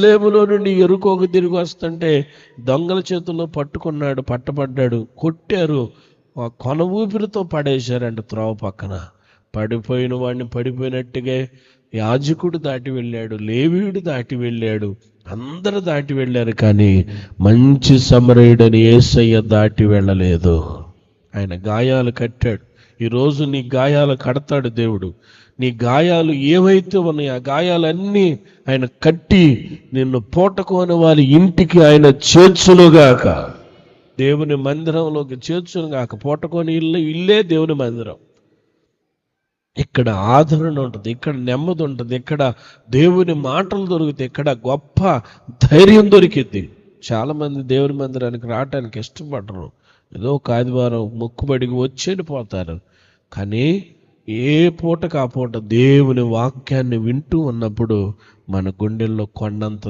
యెరూషలేములో నుండి యెరికోకు తిరిగి వస్తుంటే దొంగల చేతుల్లో పట్టబడ్డాడు, కొట్టారు, ఆ కొన ఊపిరితో పడేశారంట త్రోవ పక్కన. పడిపోయిన వాడిని పడిపోయినట్టుగా యాజకుడు దాటి వెళ్ళాడు, లేవీయుడు దాటి వెళ్ళాడు, అందరూ దాటి వెళ్ళారు. కానీ మంచి సమరయుడని యేసయ్య దాటి వెళ్ళలేదు. ఆయన గాయాలు కట్టాడు. ఈరోజు నీ గాయాలు కడతాడు దేవుడు. నీ గాయాలు ఏవైతే ఉన్నాయో ఆ గాయాలన్నీ ఆయన కట్టి నిన్ను పూటకోని వారి ఇంటికి ఆయన చేర్చునుగాక, దేవుని మందిరంలోకి చేర్చునుగాక. పూటకోని ఇల్లే దేవుని మందిరం. ఇక్కడ ఆదరణ ఉంటుంది, ఇక్కడ నెమ్మది ఉంటుంది, ఇక్కడ దేవుని మాటలు దొరుకుతాయి, ఇక్కడ గొప్ప ధైర్యం దొరికింది. చాలామంది దేవుని మందిరానికి రావటానికి ఇష్టపడరు. ఏదో ఒక ఆదివారం మొక్కుబడికి వచ్చి వెళ్ళిపోతారు. కానీ ఏ పూటకు ఆ పూట దేవుని వాక్యాన్ని వింటూ ఉన్నప్పుడు మన గుండెల్లో కొండంత